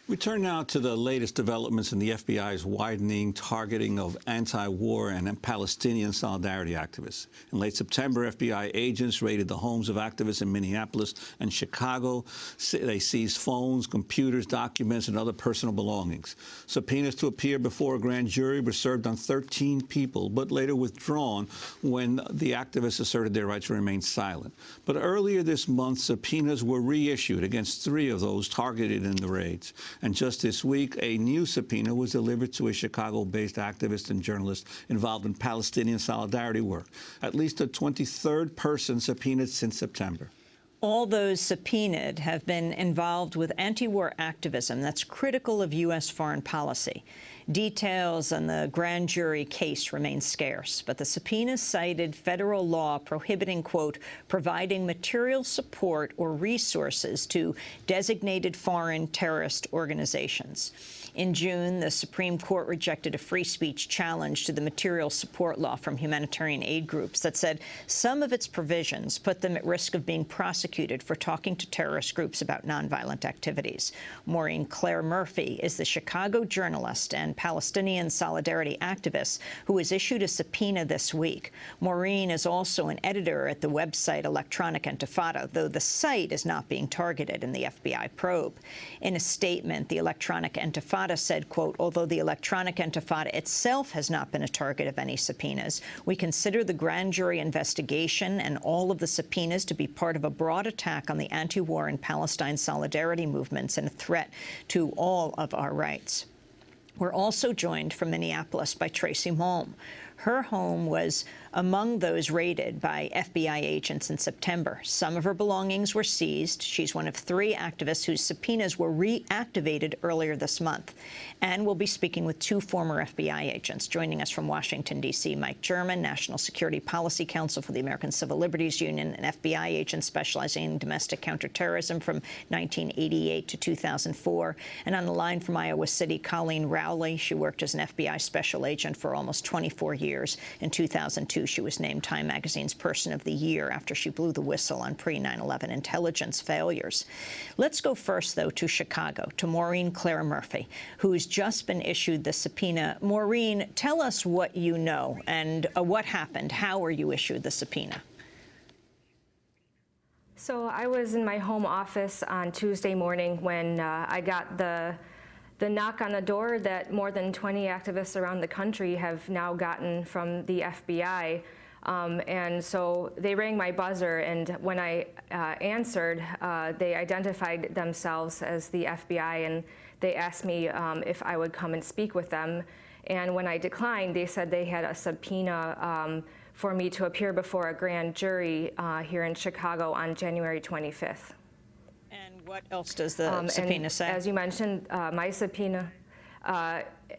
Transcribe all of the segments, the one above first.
We turn now to the latest developments in the FBI's widening targeting of anti-war and Palestinian solidarity activists. In late September, FBI agents raided the homes of activists in Minneapolis and Chicago. They seized phones, computers, documents, and other personal belongings. Subpoenas to appear before a grand jury were served on 13 people, but later withdrawn when the activists asserted their right to remain silent. But earlier this month, subpoenas were reissued against 3 of those targeted in the raids. And just this week, a new subpoena was delivered to a Chicago-based activist and journalist involved in Palestinian solidarity work, at least a 23rd person subpoenaed since September. All those subpoenaed have been involved with anti-war activism that's critical of U.S. foreign policy. Details on the grand jury case remain scarce, but the subpoenas cited federal law prohibiting, quote, providing material support or resources to designated foreign terrorist organizations. In June, the Supreme Court rejected a free speech challenge to the material support law from humanitarian aid groups that said some of its provisions put them at risk of being prosecuted for talking to terrorist groups about nonviolent activities. Maureen Claire Murphy is the Chicago journalist and Palestinian solidarity activist who was issued a subpoena this week. Maureen is also an editor at the website Electronic Intifada, though the site is not being targeted in the FBI probe. In a statement, the Electronic Intifada said, quote, although the Electronic Intifada itself has not been a target of any subpoenas, we consider the grand jury investigation and all of the subpoenas to be part of a broad attack on the anti-war and Palestine solidarity movements and a threat to all of our rights. We're also joined from Minneapolis by Tracy Malm. Her home was among those raided by FBI agents in September. Some of her belongings were seized. She's one of 3 activists whose subpoenas were reactivated earlier this month. And we'll be speaking with 2 former FBI agents. Joining us from Washington, D.C., Mike German, National Security Policy Counsel for the American Civil Liberties Union, an FBI agent specializing in domestic counterterrorism from 1988 to 2004. And on the line from Iowa City, Colleen Rowley. She worked as an FBI special agent for almost 24 years. In 2002, she was named Time Magazine's Person of the Year after she blew the whistle on pre-9/11 intelligence failures. Let's go first, though, to Chicago, to Maureen Claire Murphy, who's just been issued the subpoena. Maureen, tell us what you know and what happened. How were you issued the subpoena? So I was in my home office on Tuesday morning when I got the knock on the door that more than 20 activists around the country have now gotten from the FBI. And so they rang my buzzer, and when I answered, they identified themselves as the FBI, and they asked me if I would come and speak with them. And when I declined, they said they had a subpoena for me to appear before a grand jury here in Chicago on January 25th. What else does the subpoena say? As you mentioned, my subpoena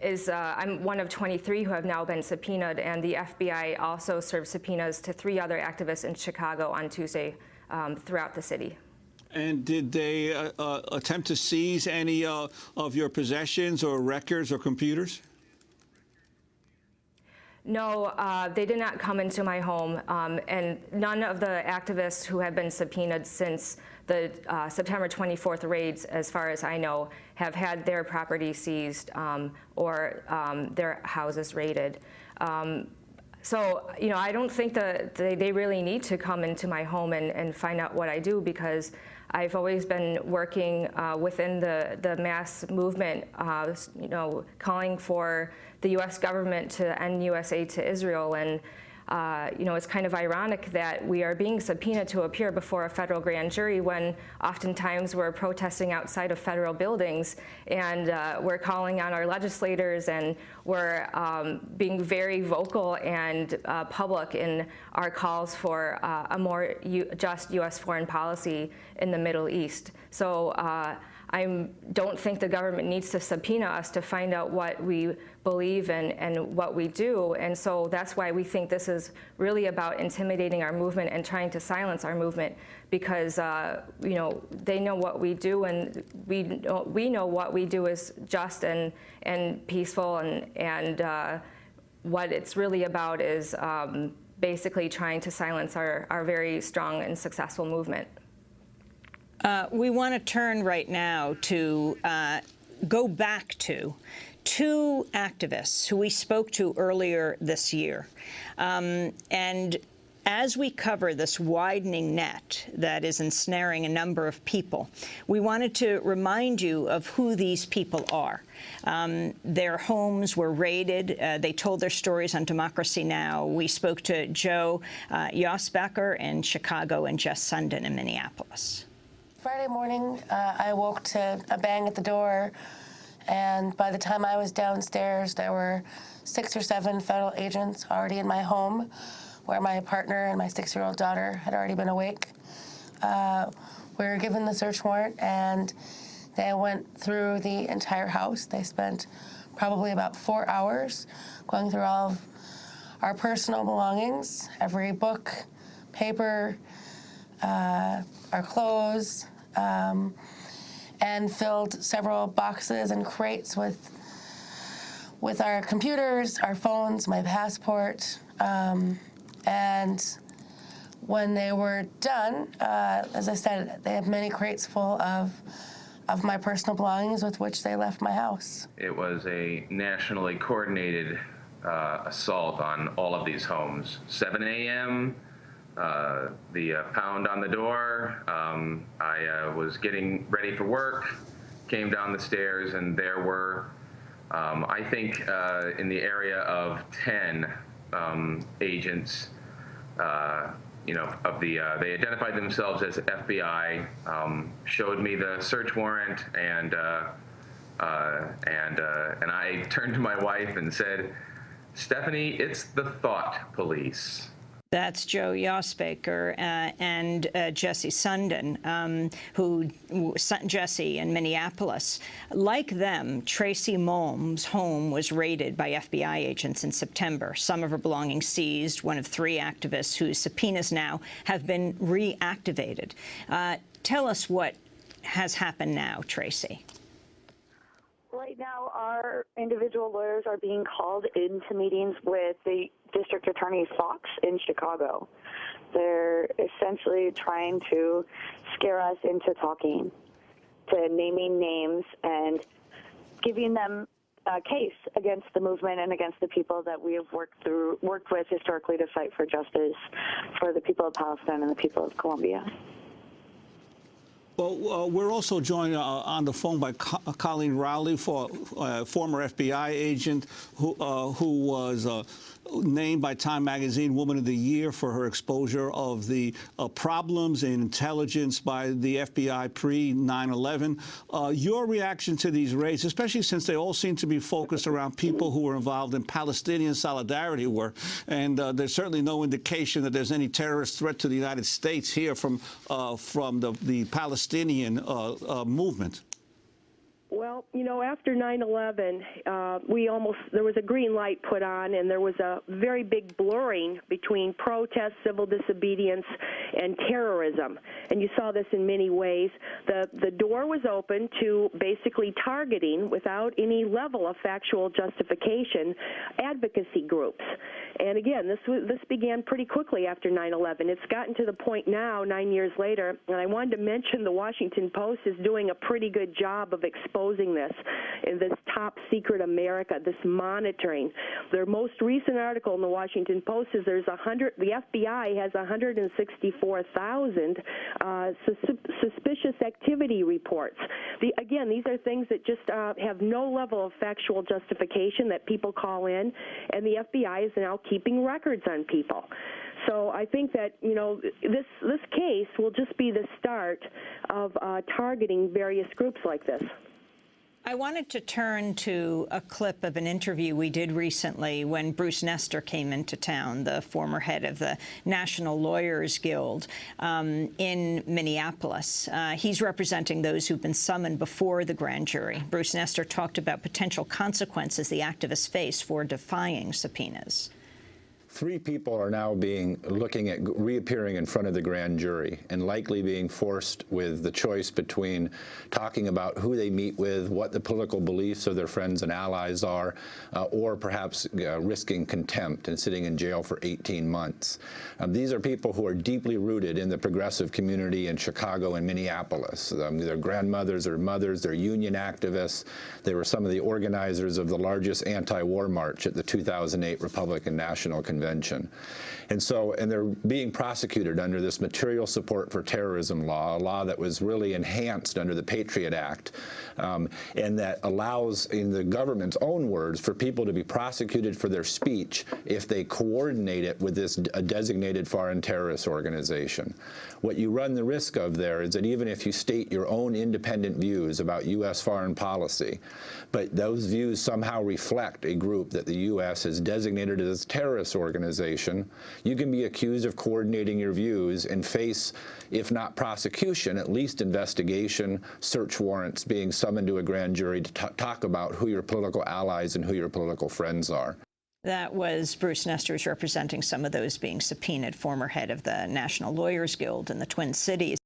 is I'm one of 23 who have now been subpoenaed, and the FBI also served subpoenas to 3 other activists in Chicago on Tuesday throughout the city. And did they attempt to seize any of your possessions or records or computers? No, they did not come into my home, and none of the activists who have been subpoenaed since the September 24th raids, as far as I know, have had their property seized or their houses raided. So, you know, I don't think that they really need to come into my home and find out what I do, because I've always been working within the mass movement, you know, calling for the U.S. government to end U.S.A. to Israel. And, you know, it's kind of ironic that we are being subpoenaed to appear before a federal grand jury when oftentimes we're protesting outside of federal buildings, and we're calling on our legislators, and we're being very vocal and public in our calls for a more just U.S. foreign policy in the Middle East. So I don't think the government needs to subpoena us to find out what we believe and what we do. And so that's why we think this is really about intimidating our movement and trying to silence our movement, because you know, they know what we do, and we know what we do is just and peaceful, and what it's really about is basically trying to silence our very strong and successful movement. We want to turn right now to go back to two activists who we spoke to earlier this year. And as we cover this widening net that is ensnaring a number of people, we wanted to remind you of who these people are. Their homes were raided. They told their stories on Democracy Now! We spoke to Joe Yosbecker in Chicago and Jess Sundin in Minneapolis. Friday morning, I woke to a bang at the door, and by the time I was downstairs, there were 6 or 7 federal agents already in my home, where my partner and my 6-year-old daughter had already been awake. We were given the search warrant, and they went through the entire house. They spent probably about 4 hours going through all of our personal belongings, every book, paper, our clothes, and filled several boxes and crates with our computers, our phones, my passport. And when they were done, as I said, they had many crates full of my personal belongings with which they left my house. It was a nationally coordinated assault on all of these homes. 7 a.m., the pound on the door. I was getting ready for work, came down the stairs, and there were, I think, in the area of 10 agents. They identified themselves as FBI, showed me the search warrant, and I turned to my wife and said, "Stephanie, it's the thought police." That's Joe Yosbecker and Jesse Sundin, Jesse in Minneapolis. Like them, Tracy Mulm's home was raided by FBI agents in September. Some of her belongings seized, one of 3 activists whose subpoenas now have been reactivated. Tell us what has happened now, Tracy. Right now, our individual lawyers are being called into meetings with the District Attorney Fox in Chicago. They're essentially trying to scare us into talking, to naming names and giving them a case against the movement and against the people that we have worked with historically to fight for justice for the people of Palestine and the people of Colombia. Well, we're also joined on the phone by Colleen Rowley, former FBI agent who was named by Time Magazine Woman of the Year for her exposure of the problems in intelligence by the FBI pre-9/11. Your reaction to these raids, especially since they all seem to be focused around people who were involved in Palestinian solidarity work, and there's certainly no indication that there's any terrorist threat to the United States here from the Palestinian movement. Well, you know, after 9/11, there was a green light put on, and there was a very big blurring between protest, civil disobedience, and terrorism. And you saw this in many ways. The door was open to basically targeting, without any level of factual justification, advocacy groups. And again, this began pretty quickly after 9/11. It's gotten to the point now, 9 years later, and I wanted to mention the Washington Post is doing a pretty good job of exposing this in this top secret America, this monitoring. Their most recent article in the Washington Post is the FBI has 164,000 suspicious activity reports. Again, these are things that just have no level of factual justification that people call in, and the FBI is now keeping records on people. So I think that, you know, this case will just be the start of targeting various groups like this. I wanted to turn to a clip of an interview we did recently when Bruce Nestor came into town, the former head of the National Lawyers Guild in Minneapolis. He's representing those who've been summoned before the grand jury. Bruce Nestor talked about potential consequences the activists face for defying subpoenas. 3 people are now looking at reappearing in front of the grand jury and likely being forced with the choice between talking about who they meet with, what the political beliefs of their friends and allies are, or perhaps risking contempt and sitting in jail for 18 months. These are people who are deeply rooted in the progressive community in Chicago and Minneapolis. Their grandmothers or mothers, they're union activists. They were some of the organizers of the largest anti-war march at the 2008 Republican National Convention. And they're being prosecuted under this material support for terrorism law, a law that was really enhanced under the Patriot Act, and that allows, in the government's own words, for people to be prosecuted for their speech if they coordinate it with a designated foreign terrorist organization. What you run the risk of there is that even if you state your own independent views about U.S. foreign policy, but those views somehow reflect a group that the U.S. has designated as a terrorist organization, you can be accused of coordinating your views and face, if not prosecution, at least investigation, search warrants, being summoned to a grand jury to talk about who your political allies and who your political friends are. That was Bruce Nesters representing some of those being subpoenaed, former head of the National Lawyers Guild in the Twin Cities.